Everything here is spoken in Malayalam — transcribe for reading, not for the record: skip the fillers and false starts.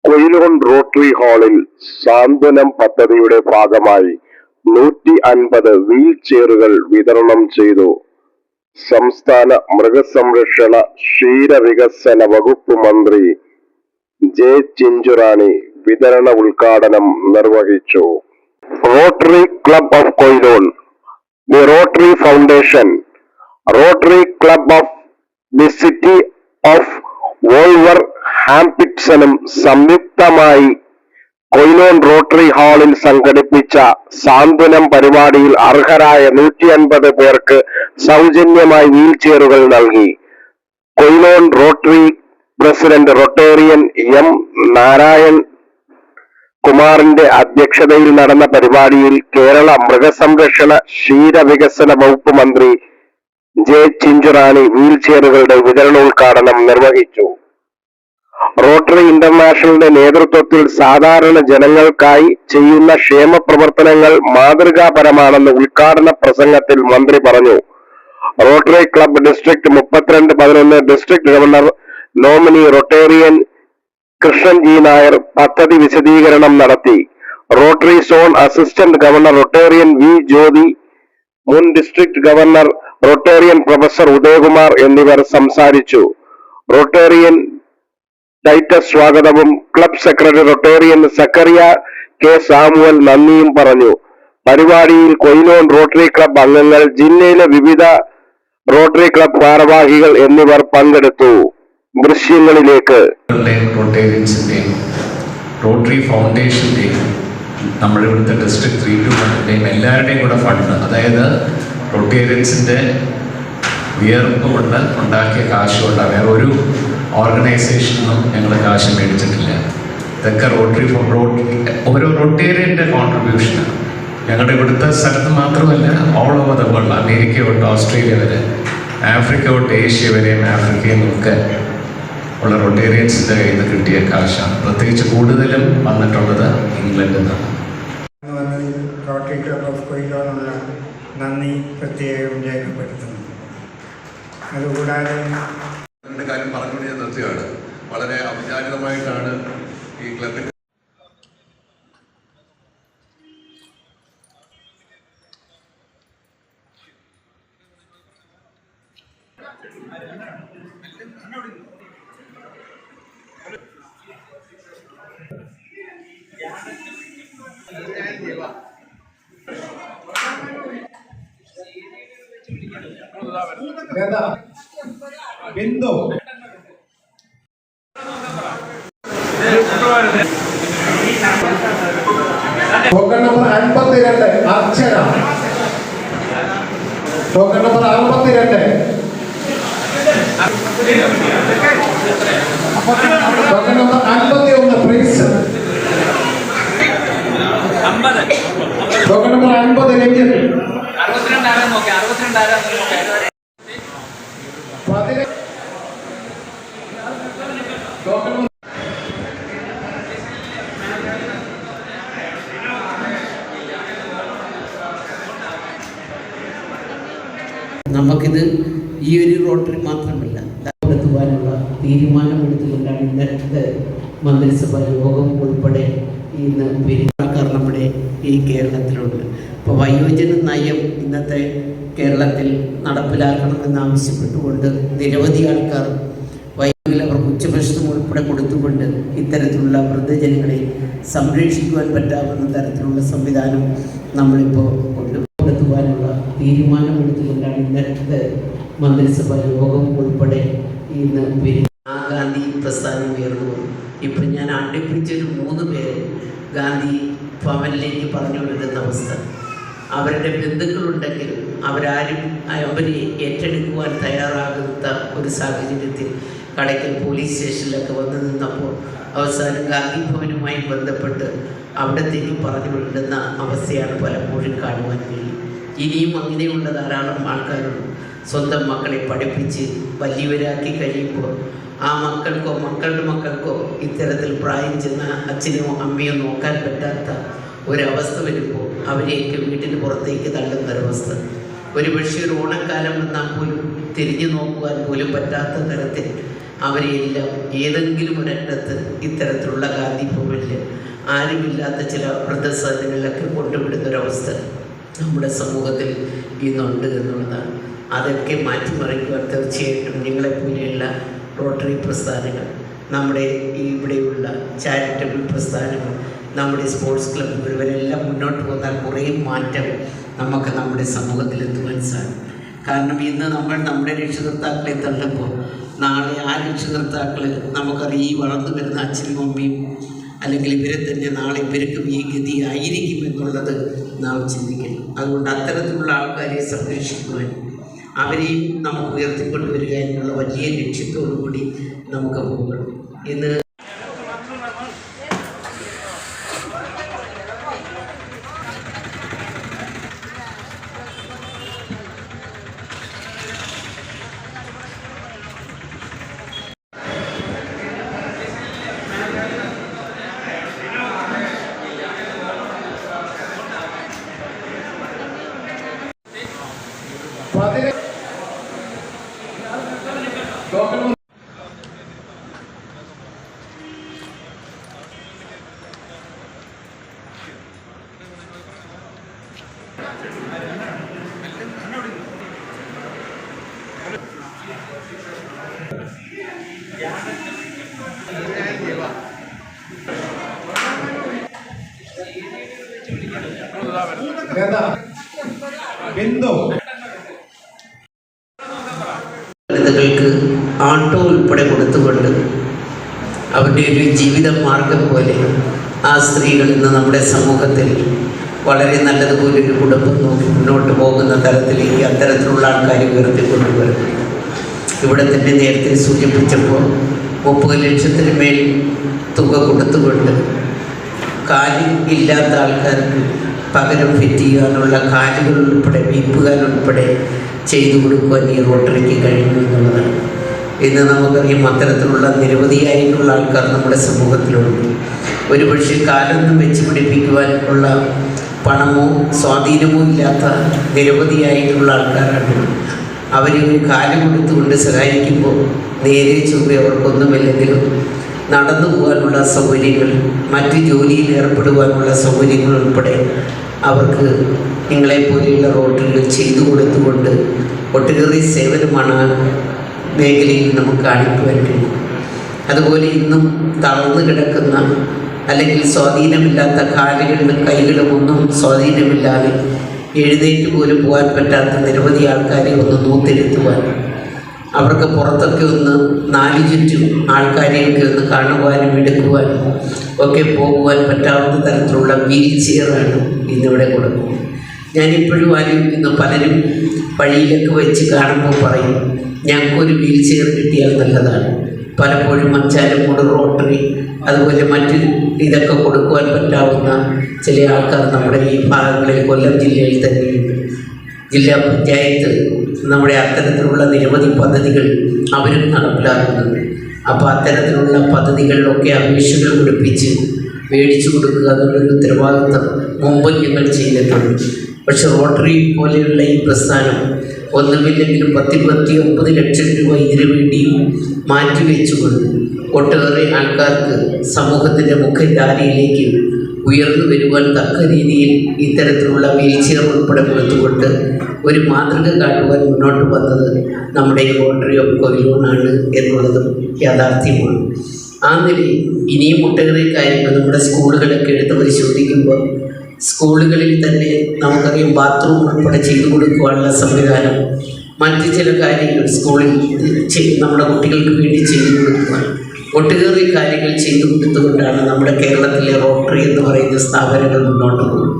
കൊയിലോൺ റോട്ടറി ഹാളിൽ സാന്ത്വനം പദ്ധതിയുടെ ഭാഗമായി 150 വീൽ ചെയറുകൾ വിതരണം ചെയ്തു. സംസ്ഥാന മൃഗസംരക്ഷണ ക്ഷീരവികസന വകുപ്പ് മന്ത്രി ജെ ചിഞ്ചുറാണി വിതരണ ഉദ്ഘാടനം നിർവഹിച്ചു. Rotary Club of Quilon, the Rotary Foundation, Rotary Club of the City of വോൾവർഹാംപ്റ്റണും സംയുക്തമായി കൊയിലോൺ റോട്ടറി ഹാളിൽ സംഘടിപ്പിച്ച സാന്ത്വനം പരിപാടിയിൽ അർഹരായ 150 പേർക്ക് സൗജന്യമായി വീൽ ചെയറുകൾ നൽകി. Quilon rotary president Rotarian M Narayan കുമാറിന്റെ അധ്യക്ഷതയിൽ നടന്ന പരിപാടിയിൽ കേരള മൃഗസംരക്ഷണ ക്ഷീരവികസന വകുപ്പ് മന്ത്രി ജെ ചിഞ്ചുറാണി വീൽ ചെയറുകളുടെ വിതരണോദ്ഘാടനം നിർവഹിച്ചു. റോട്ടറി ഇന്റർനാഷണലിന്റെ നേതൃത്വത്തിൽ സാധാരണ ജനങ്ങൾക്കായി ചെയ്യുന്ന ക്ഷേമ പ്രവർത്തനങ്ങൾ മാതൃകാപരമാണെന്ന് ഉദ്ഘാടന പ്രസംഗത്തിൽ മന്ത്രി പറഞ്ഞു. Rotary Club district 32-11 district governor nominee Rotarian Krishnan G Nair പദ്ധതി വിശദീകരണം നടത്തി. Rotary zone assistant governor Rotarian V Jyothi, മുൻ district governor Rotarian professor Udayakumar എന്നിവർ സംസാരിച്ചു. റൊട്ടേറിയൻ ടൈറ്റസ് സ്വാഗതവും club secretary Rotarian Zacharia K Samuel നന്ദിയും പറഞ്ഞു. പരിപാടിയിൽ കൊയിലോൺ റോട്ടറി ക്ലബ് അംഗങ്ങൾ, ജില്ലയിലെ വിവിധ റോട്ടറി ക്ലബ് ഭാരവാഹികൾ എന്നിവർ പങ്കെടുത്തു. ദൃശ്യങ്ങളിലേക്ക്. റോട്ടേറിയൻസിന്റെയും റോട്ടറി ഫൗണ്ടേഷന്റെയും നമ്മുടെ ഇവിടുത്തെ ഡിസ്ട്രിക്ട് 3-1 എല്ലാവരുടെയും കൂടെ ഫണ്ട്, അതായത് റോട്ടേറിയൻസിന്റെ വിയർപ്പ് കൊണ്ട് ഉണ്ടാക്കിയ കാശ് കൊണ്ടാണ്. വേറെ ഒരു ഓർഗനൈസേഷനും ഞങ്ങൾ കാശ് മേടിച്ചിട്ടില്ല. ഇതൊക്കെ ഓരോ റൊട്ടേറിയൻ്റെ കോൺട്രിബ്യൂഷനാണ്. ഞങ്ങളുടെ ഇവിടുത്തെ സ്ഥലത്ത് മാത്രമല്ല, all over the world, America തൊട്ട് ഓസ്ട്രേലിയ വരെ, ആഫ്രിക്ക തൊട്ട് ഏഷ്യ വരെയും ആഫ്രിക്കയിൽ നിന്നൊക്കെ ഉള്ള റൊട്ടേറിയൻസിൻ്റെ കയ്യിൽ നിന്ന് കിട്ടിയ കാശാണ്. പ്രത്യേകിച്ച് കൂടുതലും വന്നിട്ടുള്ളത് ഇംഗ്ലണ്ടിൽ നിന്നാണ്. റോട്ടറി ക്ലബ് ഓഫ് കൊയിലോണുള്ള നന്ദി പ്രത്യേകം രേഖപ്പെടുത്തുന്നു. അതുകൂടാതെ കാര്യം പറഞ്ഞുകൊണ്ട് ഞാൻ നിർത്തുകയാണ്. വളരെ ഔപചാരികമായിട്ടാണ് ഈ ക്ലബിൻ്റെ Bindu token number 52 Archana, token number 62, token number 51 Prince, token number 50 Ranjith, 62 നമുക്കിത് ഈ ഒരു റോട്ടറി മാത്രമല്ല നടത്തുവാനുള്ള തീരുമാനമെടുത്തുകൊണ്ടാണ് ഇന്നത്തെ മന്ത്രിസഭാ യോഗം ഉൾപ്പെടെ ഇന്ന് ആൾക്കാർ നമ്മുടെ ഈ കേരളത്തിലുണ്ട്. ഇപ്പോൾ വയോജന നയം ഇന്നത്തെ കേരളത്തിൽ നടപ്പിലാക്കണമെന്ന് ആവശ്യപ്പെട്ടുകൊണ്ട് നിരവധി ആൾക്കാർ വൈകിൽ അവർക്ക് ഉച്ചഭക്ഷണം ഉൾപ്പെടെ കൊടുത്തുകൊണ്ട് ഇത്തരത്തിലുള്ള വൃദ്ധജനങ്ങളെ സംരക്ഷിക്കുവാൻ പറ്റാവുന്ന തരത്തിലുള്ള സംവിധാനം നമ്മളിപ്പോൾ കൊണ്ടുപോകാനുള്ള തീരുമാനമെടുത്തുകൊണ്ടാണ് ഇന്നത്തെ മന്ത്രിസഭാ യോഗം ഉൾപ്പെടെ ഇന്ന് ഗാന്ധി പ്രസ്ഥാനം ഉയർന്നു വന്നു. ഇപ്പം ഞാൻ അടുപ്പിച്ചൊരു 3 പേര് ഗാന്ധി ഭവനിലേക്ക് പറഞ്ഞു വിടുന്ന അവസ്ഥ. അവരുടെ ബന്ധുക്കളുണ്ടെങ്കിൽ അവരെ ഏറ്റെടുക്കുവാൻ തയ്യാറാകാത്ത ഒരു സാഹചര്യത്തിൽ കടയ്ക്കൽ പോലീസ് സ്റ്റേഷനിലൊക്കെ വന്നു നിന്നപ്പോൾ അവസാനം ഗാന്ധി ഭവനുമായി ബന്ധപ്പെട്ട് അവിടത്തേക്ക് പറഞ്ഞു വിടുന്ന അവസ്ഥയാണ് പലപ്പോഴും കാണുവാൻ കഴിയും. ഇനിയും അങ്ങനെയുള്ള ധാരാളം ആൾക്കാരുണ്ട്. സ്വന്തം മക്കളെ പഠിപ്പിച്ച് വലിയവരാക്കി കഴിയുമ്പോൾ ആ മക്കൾക്കോ മക്കളുടെ മക്കൾക്കോ ഇത്തരത്തിൽ പ്രായം ചെന്ന അച്ഛനോ അമ്മയോ നോക്കാൻ പറ്റാത്ത ഒരവസ്ഥ വരുമ്പോൾ അവരെയൊക്കെ വീട്ടിന് പുറത്തേക്ക് തള്ളുന്നൊരവസ്ഥ. ഒരുപക്ഷെ ഒരു ഓണക്കാലം വന്നാൽ പോലും തിരിഞ്ഞു നോക്കുവാൻ പോലും പറ്റാത്ത തരത്തിൽ അവരെയെല്ലാം ഏതെങ്കിലും ഒരിടത്ത് ഇത്തരത്തിലുള്ള ഗാന്ധി ഭവനിൽ ആരുമില്ലാത്ത ചില വൃദ്ധസദനങ്ങളിലൊക്കെ കൊണ്ടുവിടുന്നൊരവസ്ഥ നമ്മുടെ സമൂഹത്തിൽ ഇന്നുണ്ട് എന്നുള്ളതാണ്. അതൊക്കെ മാറ്റിമറിക്കുവാൻ തീർച്ചയായിട്ടും നിങ്ങളെപ്പോലെയുള്ള റോട്ടറി പ്രസ്ഥാനങ്ങൾ, നമ്മുടെ ഇവിടെയുള്ള ചാരിറ്റബിൾ പ്രസ്ഥാനങ്ങൾ, നമ്മുടെ സ്പോർട്സ് ക്ലബ്ബുകൾ ഇവരെല്ലാം മുന്നോട്ട് പോകാൻ കുറേ മാറ്റം നമുക്ക് നമ്മുടെ സമൂഹത്തിൽ എത്തുവാൻ സാധിക്കും. കാരണം ഇന്ന് നമ്മൾ നമ്മുടെ രക്ഷകർത്താക്കളെ തള്ളുമ്പോൾ നാളെ ആ രക്ഷകർത്താക്കൾ നമുക്കറിയാം ഈ വളർന്നു വരുന്ന അച്ഛനും അമ്മയും അല്ലെങ്കിൽ ഇവരെ തന്നെ നാളെ ഇവർക്കും ഈ ഗതി ആയിരിക്കും എന്നുള്ളത് നാം ചിന്തിക്കണം. അതുകൊണ്ട് അത്തരത്തിലുള്ള ആൾക്കാരെ സംരക്ഷിക്കുവാൻ അവരെയും നമുക്ക് ഉയർത്തിക്കൊണ്ടുവരിക എന്നുള്ള വലിയ ലക്ഷ്യത്തോടു കൂടി നമുക്ക് പോകണം. ഇന്ന് ബിന്ദു ദളിതകൾക്ക് ആട്ടോ ഉൾപ്പെടെ കൊടുത്തുകൊണ്ട് അവരുടെ ഒരു ജീവിത മാർഗം പോലെ ആ സ്ത്രീകൾ ഇന്ന് നമ്മുടെ സമൂഹത്തിൽ വളരെ നല്ലതുപോലെ ഒരു കുടുംബം നോക്കി മുന്നോട്ട് പോകുന്ന തരത്തിലേക്ക് അത്തരത്തിലുള്ള ആൾക്കാർ ഉയർത്തിക്കൊണ്ടുവരുന്നു. ഇവിടെ തന്നെ നേരത്തെ സൂചിപ്പിച്ചപ്പോൾ 30 ലക്ഷത്തിന് മേൽ തുക കൊടുത്തുകൊണ്ട് കാല് ഇല്ലാത്ത ആൾക്കാർക്ക് പകരം ഫിറ്റ് ചെയ്യാനുള്ള കാലുകൾ ഉൾപ്പെടെ വീപ്പുകാൽ ഉൾപ്പെടെ ചെയ്തു കൊടുക്കുവാൻ ഈ റോട്ടറിക്ക് കഴിഞ്ഞു എന്നുള്ളതാണ്. ഇന്ന് നമുക്കറിയാം അത്തരത്തിലുള്ള നിരവധിയായിട്ടുള്ള ആൾക്കാർ നമ്മുടെ സമൂഹത്തിലുണ്ട്. ഒരുപക്ഷെ കാലൊന്നും വെച്ച് പിടിപ്പിക്കുവാൻ ഉള്ള പണമോ സ്വാധീനമോ ഇല്ലാത്ത നിരവധിയായിട്ടുള്ള ആൾക്കാരാണ്. അവർ കാല് കൊടുത്തുകൊണ്ട് സഹായിക്കുമ്പോൾ നേരെ ചൊവ്വെ അവർക്കൊന്നുമില്ലെങ്കിലും നടന്നു പോകാനുള്ള സൗകര്യങ്ങൾ, മറ്റ് ജോലിയിൽ ഏർപ്പെടുവാനുള്ള സൗകര്യങ്ങൾ ഉൾപ്പെടെ അവർക്ക് നിങ്ങളെപ്പോലെയുള്ള റോട്ടറികൾ ചെയ്തു കൊടുത്തുകൊണ്ട് ഒട്ടേറെ സേവനമാണ് മേഖലയിൽ നമുക്ക് കാണിക്കുവാൻ കഴിയും. അതുപോലെ ഇന്നും തളർന്നു കിടക്കുന്ന അല്ലെങ്കിൽ സ്വാധീനമില്ലാത്ത കാലുകളിലും കൈകളും ഒന്നും സ്വാധീനമില്ലാതെ എഴുന്നേറ്റ് പോലും പോകാൻ പറ്റാത്ത നിരവധി ആൾക്കാരെ ഒന്ന് നൂത്തിരുത്തുവാൻ, അവർക്ക് പുറത്തൊക്കെ ഒന്ന് 4 ചുറ്റും ആൾക്കാരെയൊക്കെ ഒന്ന് കാണുവാനും എടുക്കുവാനും ഒക്കെ പോകുവാൻ പറ്റാവുന്ന തരത്തിലുള്ള വീൽ ചെയറാണ് ഇന്നിവിടെ കൊടുക്കുന്നത്. ഞാനിപ്പോഴും ആലോചിക്കുന്നു, പലരും വഴിയിലൊക്കെ വെച്ച് കാണുമ്പോൾ പറയും ഞങ്ങൾക്കൊരു വീൽ ചെയർ കിട്ടിയാൽ നല്ലതാണ്. പലപ്പോഴും മച്ചാലമ്മൂട് റോട്ടറി അതുപോലെ മറ്റ് ഇതൊക്കെ കൊടുക്കുവാൻ പറ്റാവുന്ന ചില ആൾക്കാർ നമ്മുടെ ഈ ഭാഗങ്ങളിൽ കൊല്ലം ജില്ലയിൽ തന്നെയുണ്ട്. ജില്ലാ പഞ്ചായത്ത് നമ്മുടെ അത്തരത്തിലുള്ള നിരവധി പദ്ധതികൾ അവരും നടപ്പിലാക്കുന്നുണ്ട്. അപ്പോൾ അത്തരത്തിലുള്ള പദ്ധതികളിലൊക്കെ അപേക്ഷകൾ കൊടുപ്പിച്ച് മേടിച്ചു കൊടുക്കുക എന്നുള്ളൊരു ഉത്തരവാദിത്വം മുമ്പ് ഞങ്ങൾ ചെയ്തിട്ടുണ്ട്. പക്ഷെ റോട്ടറി പോലെയുള്ള ഈ പ്രസ്ഥാനം ഒന്നുമില്ലെങ്കിലും 10-29 ലക്ഷം രൂപ ഇതിനു വേണ്ടിയും മാറ്റിവെച്ചുകൊണ്ട് ഒട്ടേറെ ആൾക്കാർക്ക് സമൂഹത്തിൻ്റെ മുഖ്യധാരയിലേക്ക് ഉയർന്നു വരുവാൻ തക്ക രീതിയിൽ ഇത്തരത്തിലുള്ള വീൽ ചെയർ ഉൾപ്പെടെ കൊടുത്തുകൊണ്ട് ഒരു മാതൃക കാട്ടുവാൻ മുന്നോട്ട് വന്നത് നമ്മുടെ ഈ റോട്ടറി ഓഫ് കൊയിലോണാണ് എന്നുള്ളതും യാഥാർത്ഥ്യമാണ്. ആ നിലയിൽ ഇനിയും ഒട്ടേറെ കാര്യങ്ങൾ നമ്മുടെ സ്കൂളുകളൊക്കെ എടുത്ത് പരിശോധിക്കുമ്പോൾ സ്കൂളുകളിൽ തന്നെ നമുക്കറിയാം ബാത്റൂം ഉൾപ്പെടെ ചെയ്തു കൊടുക്കുവാനുള്ള സംവിധാനം, മറ്റ് ചില കാര്യങ്ങൾ സ്കൂളിൽ നമ്മുടെ കുട്ടികൾക്ക് വേണ്ടി ചെയ്തു കൊടുക്കുവാൻ ഒട്ടേറെ കാര്യങ്ങൾ ചെയ്തു കൊടുത്തുകൊണ്ടാണ് നമ്മുടെ കേരളത്തിലെ റോട്ടറി എന്ന് പറയുന്ന സ്ഥാപനങ്ങൾ മുന്നോട്ട് പോകുന്നത്.